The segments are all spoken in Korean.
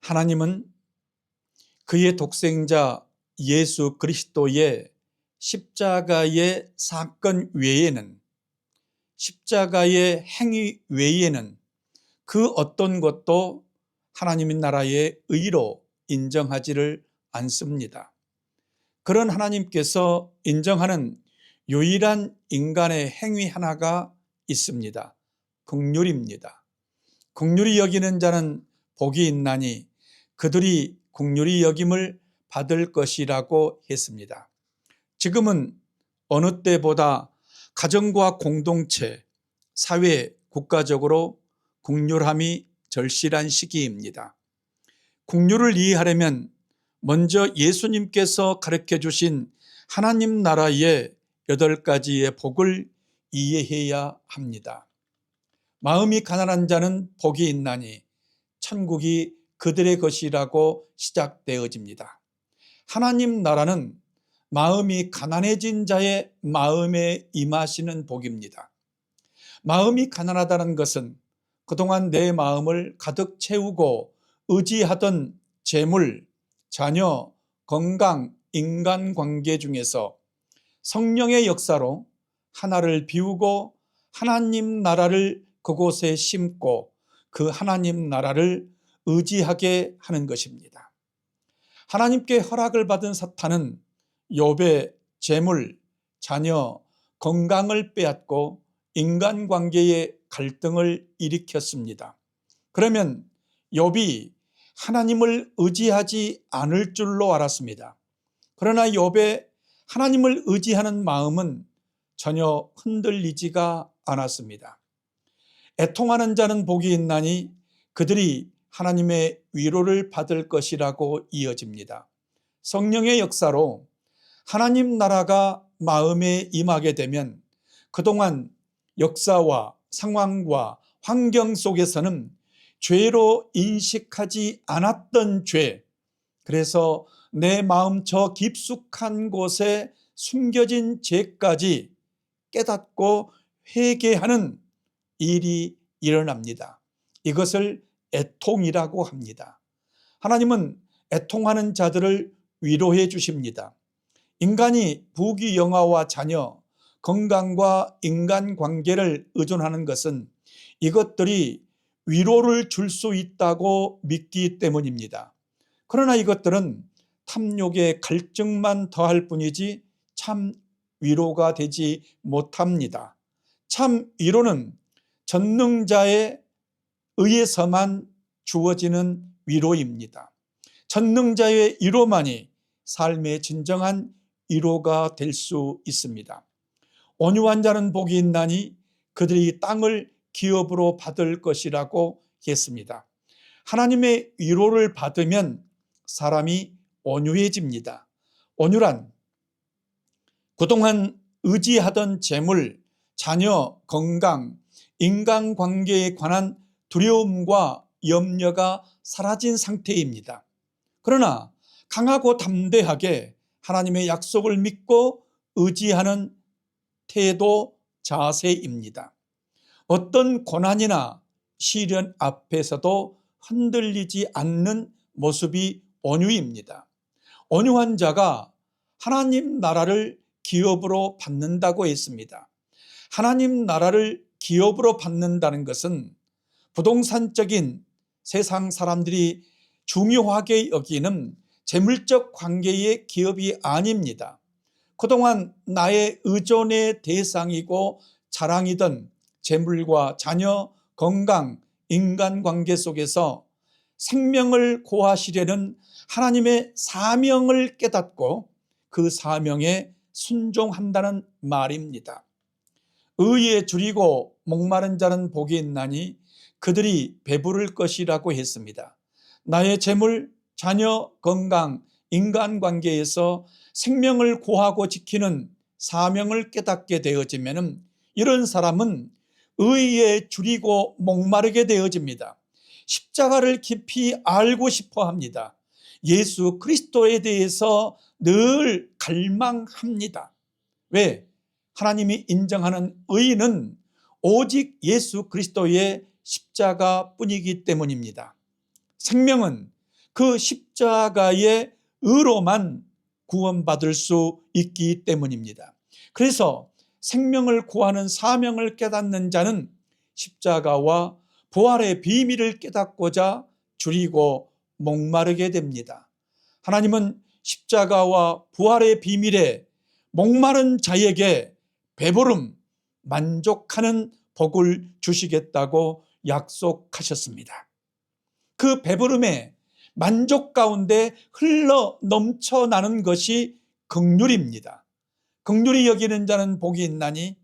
하나님은 그의 독생자 예수 그리스도의 십자가의 사건 외에는, 십자가의 행위 외에는 그 어떤 것도 하나님의 나라의 의로 인정하지를 않습니다. 그런 하나님께서 인정하는 유일한 인간의 행위 하나가 있습니다. 긍휼입니다. 긍휼히 여기는 자는 복이 있나니 그들이 긍휼히 여김을 받을 것이라고 했습니다. 지금은 어느 때보다 가정과 공동체, 사회, 국가적으로 긍휼함이 절실한 시기입니다. 긍휼을 이해하려면 먼저 예수님께서 가르쳐 주신 하나님 나라의 8가지의 복을 이해해야 합니다. 마음이 가난한 자는 복이 있나니 천국이 그들의 것이라고 시작되어집니다. 하나님 나라는 마음이 가난해진 자의 마음에 임하시는 복입니다. 마음이 가난하다는 것은 그동안 내 마음을 가득 채우고 의지하던 재물, 자녀, 건강, 인간관계 중에서 성령의 역사로 하나를 비우고 하나님 나라를 그곳에 심고 그 하나님 나라를 의지하게 하는 것입니다. 하나님께 허락을 받은 사탄은 욥의 재물, 자녀, 건강을 빼앗고 인간관계의 갈등을 일으켰습니다. 그러면 욥이 하나님을 의지하지 않을 줄로 알았습니다. 그러나 욥의 하나님을 의지하는 마음은 전혀 흔들리지가 않았습니다. 애통하는 자는 복이 있나니 그들이 하나님의 위로를 받을 것이라고 이어집니다. 성령의 역사로 하나님 나라가 마음에 임하게 되면 그동안 역사와 상황과 환경 속에서는 죄로 인식하지 않았던 죄, 그래서 내 마음 저 깊숙한 곳에 숨겨진 죄까지 깨닫고 회개하는 일이 일어납니다. 이것을 애통이라고 합니다. 하나님은 애통하는 자들을 위로해 주십니다. 인간이 부귀영화와 자녀, 건강과 인간관계를 의존하는 것은 이것들이 위로를 줄 수 있다고 믿기 때문입니다. 그러나 이것들은 탐욕의 갈증만 더할 뿐이지 참 위로가 되지 못합니다. 참 위로는 전능자에 의해서만 주어지는 위로입니다. 전능자의 위로만이 삶의 진정한 위로가 될 수 있습니다. 온유한 자는 복이 있나니 그들이 땅을 기업으로 받을 것이라고 했습니다. 하나님의 위로를 받으면 사람이 온유해집니다. 온유란 그동안 의지하던 재물, 자녀, 건강, 인간관계에 관한 두려움과 염려가 사라진 상태입니다. 그러나 강하고 담대하게 하나님의 약속을 믿고 의지하는 태도, 자세입니다. 어떤 고난이나 시련 앞에서도 흔들리지 않는 모습이 온유입니다. 온유한 자가 하나님 나라를 기업으로 받는다고 했습니다. 하나님 나라를 기업으로 받는다는 것은 부동산적인 세상 사람들이 중요하게 여기는 재물적 관계의 기업이 아닙니다. 그동안 나의 의존의 대상이고 자랑이던 재물과 자녀, 건강, 인간관계 속에서 생명을 고하시려는 하나님의 사명을 깨닫고 그 사명에 순종한다는 말입니다. 의에 줄이고 목마른 자는 복이 있나니 그들이 배부를 것이라고 했습니다. 나의 재물, 자녀, 건강, 인간관계에서 생명을 고하고 지키는 사명을 깨닫게 되어지면 이런 사람은 의에 줄이고 목마르게 되어집니다. 십자가를 깊이 알고 싶어 합니다. 예수 그리스도에 대해서 늘 갈망합니다. 왜? 하나님이 인정하는 의는 오직 예수 그리스도의 십자가뿐이기 때문입니다. 생명은 그 십자가의 의로만 구원받을 수 있기 때문입니다. 그래서 생명을 구하는 사명을 깨닫는 자는 십자가와 부활의 비밀을 깨닫고자 줄이고 목마르게 됩니다. 하나님은 십자가와 부활의 비밀에 목마른 자에게 배부름, 만족하는 복을 주시겠다고 약속하셨습니다. 그 배부름의 만족 가운데 흘러 넘쳐나는 것이 긍휼입니다. 긍휼히 여기는 자는 복이 있나니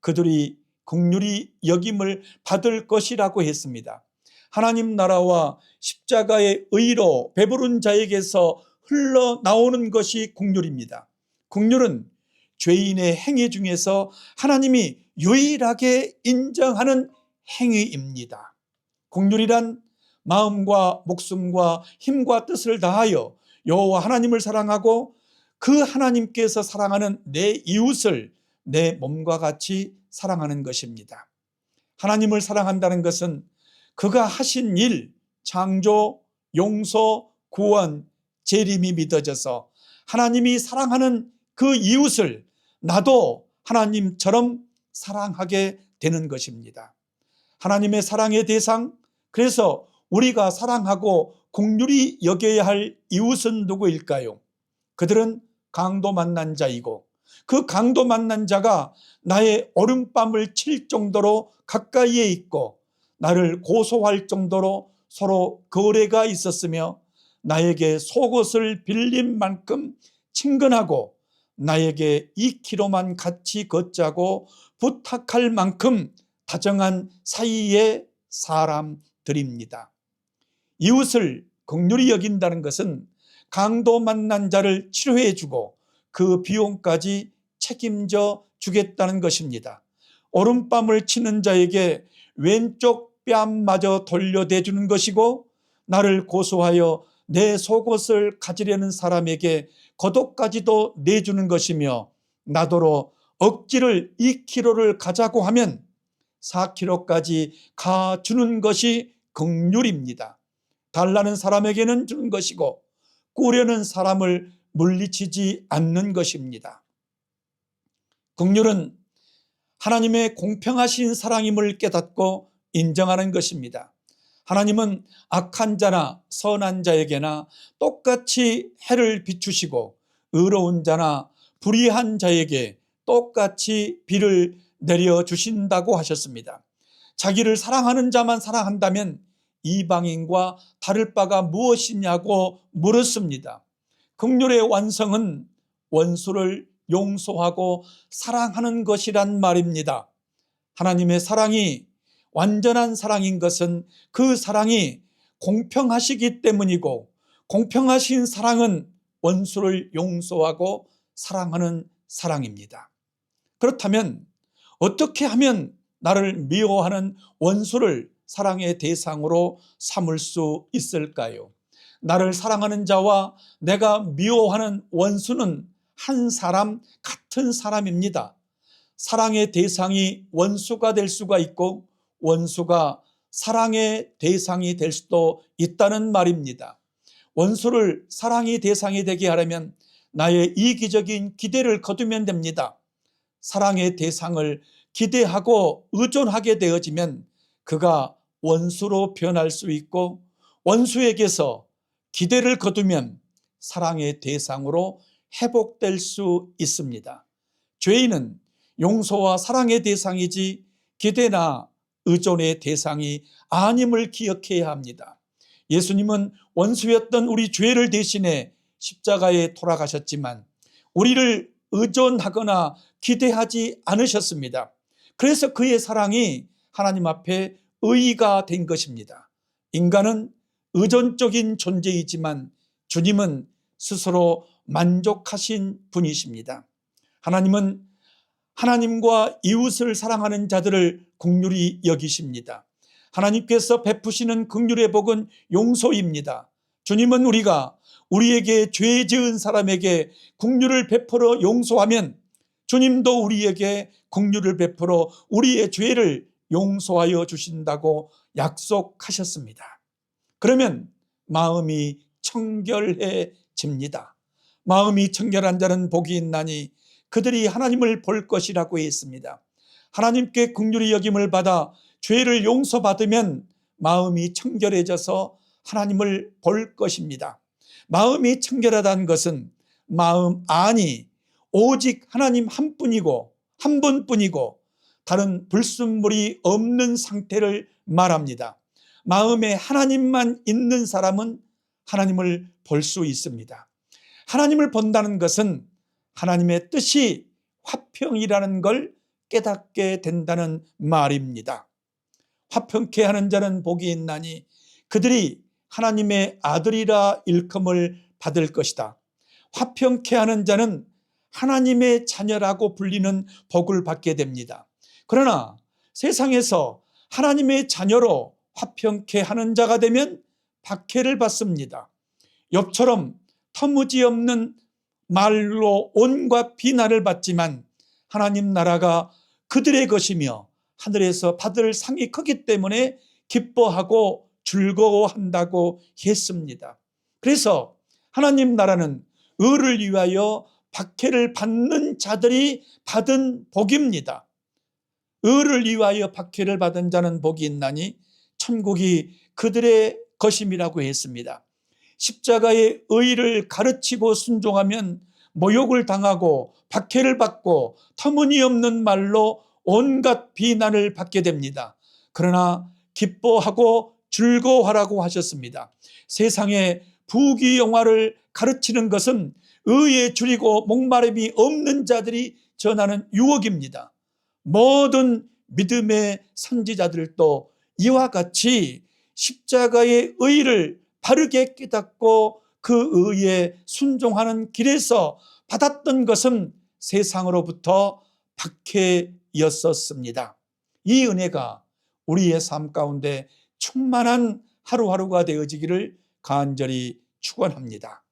그들이 긍휼히 여김을 받을 것이라고 했습니다. 하나님 나라와 십자가의 의로 배부른 자에게서 흘러나오는 것이 긍휼입니다. 긍휼은 죄인의 행위 중에서 하나님이 유일하게 인정하는 행위입니다. 긍휼이란 마음과 목숨과 힘과 뜻을 다하여 여호와 하나님을 사랑하고 그 하나님께서 사랑하는 내 이웃을 내 몸과 같이 사랑하는 것입니다. 하나님을 사랑한다는 것은 그가 하신 일, 창조, 용서, 구원, 재림이 믿어져서 하나님이 사랑하는 그 이웃을 나도 하나님처럼 사랑하게 되는 것입니다. 하나님의 사랑의 대상, 그래서 우리가 사랑하고 긍휼히 여겨야 할 이웃은 누구일까요? 그들은 강도 만난 자이고 그 강도 만난 자가 나의 오른뺨을 칠 정도로 가까이에 있고 나를 고소할 정도로 서로 거래가 있었으며 나에게 속옷을 빌린 만큼 친근하고 나에게 2km만 같이 걷자고 부탁할 만큼 다정한 사이의 사람들입니다. 이웃을 긍휼히 여긴다는 것은 강도 만난 자를 치료해 주고 그 비용까지 책임져 주겠다는 것입니다. 오른뺨을 치는 자에게 왼쪽 뺨마저 돌려대 주는 것이고 나를 고소하여 내 속옷을 가지려는 사람에게 겉옷까지도 내주는 것이며 나더러 억지를 2km를 가자고 하면 4km까지 가주는 것이 긍휼입니다. 달라는 사람에게는 주는 것이고 꾸려는 사람을 물리치지 않는 것입니다. 긍휼은 하나님의 공평하신 사랑임을 깨닫고 인정하는 것입니다. 하나님은 악한 자나 선한 자에게나 똑같이 해를 비추시고 의로운 자나 불의한 자에게 똑같이 비를 내려주신다고 하셨습니다. 자기를 사랑하는 자만 사랑한다면 이방인과 다를 바가 무엇이냐고 물었습니다. 긍휼의 완성은 원수를 용서하고 사랑하는 것이란 말입니다. 하나님의 사랑이 완전한 사랑인 것은 그 사랑이 공평하시기 때문이고 공평하신 사랑은 원수를 용서하고 사랑하는 사랑입니다. 그렇다면 어떻게 하면 나를 미워하는 원수를 사랑의 대상으로 삼을 수 있을까요? 나를 사랑하는 자와 내가 미워하는 원수는 한 사람 같은 사람입니다. 사랑의 대상이 원수가 될 수가 있고 원수가 사랑의 대상이 될 수도 있다는 말입니다. 원수를 사랑의 대상이 되게 하려면 나의 이기적인 기대를 거두면 됩니다. 사랑의 대상을 기대하고 의존하게 되어지면 그가 원수로 변할 수 있고 원수에게서 기대를 거두면 사랑의 대상으로 회복될 수 있습니다. 죄인은 용서와 사랑의 대상이지 기대나 의존의 대상이 아님을 기억해야 합니다. 예수님은 원수였던 우리 죄를 대신해 십자가에 돌아가셨지만 우리를 의존하거나 기대하지 않으셨습니다. 그래서 그의 사랑이 하나님 앞에 의의가 된 것입니다. 인간은 의존적인 존재이지만 주님은 스스로 만족하신 분이십니다. 하나님은 하나님과 이웃을 사랑하는 자들을 긍휼히 여기십니다. 하나님께서 베푸시는 긍휼의 복은 용서입니다. 주님은 우리에게 죄 지은 사람에게 긍휼을 베풀어 용서하면 주님도 우리에게 긍휼을 베풀어 우리의 죄를 용서하여 주신다고 약속하셨습니다. 그러면 마음이 청결해집니다. 마음이 청결한 자는 복이 있나니 그들이 하나님을 볼 것이라고 했습니다. 하나님께 긍휼히 여김을 받아 죄를 용서받으면 마음이 청결해져서 하나님을 볼 것입니다. 마음이 청결하다는 것은 마음 안이 오직 하나님 한 분이고 한 분뿐이고 다른 불순물이 없는 상태를 말합니다. 마음에 하나님만 있는 사람은 하나님을 볼 수 있습니다. 하나님을 본다는 것은 하나님의 뜻이 화평이라는 걸 깨닫게 된다는 말입니다. 화평케 하는 자는 복이 있나니 그들이 하나님의 아들이라 일컬음을 받을 것이다. 화평케 하는 자는 하나님의 자녀라고 불리는 복을 받게 됩니다. 그러나 세상에서 하나님의 자녀로 화평케 하는 자가 되면 박해를 받습니다. 욥처럼 터무지없는 말로 온갖 비난을 받지만 하나님 나라가 그들의 것이며 하늘에서 받을 상이 크기 때문에 기뻐하고 즐거워한다고 했습니다. 그래서 하나님 나라는 의를 위하여 박해를 받는 자들이 받은 복입니다. 의를 위하여 박해를 받은 자는 복이 있나니 천국이 그들의 것임이라고 했습니다. 십자가의 의를 가르치고 순종하면 모욕을 당하고 박해를 받고 터무니없는 말로 온갖 비난을 받게 됩니다. 그러나 기뻐하고 즐거워하라고 하셨습니다. 세상에 부귀영화를 가르치는 것은 의에 줄이고 목마름이 없는 자들이 전하는 유혹입니다. 모든 믿음의 선지자들도 이와 같이 십자가의 의를 바르게 깨닫고 그 의에 순종하는 길에서 받았던 것은 세상으로부터 박해였었습니다. 이 은혜가 우리의 삶 가운데 충만한 하루하루가 되어지기를 간절히 축원합니다.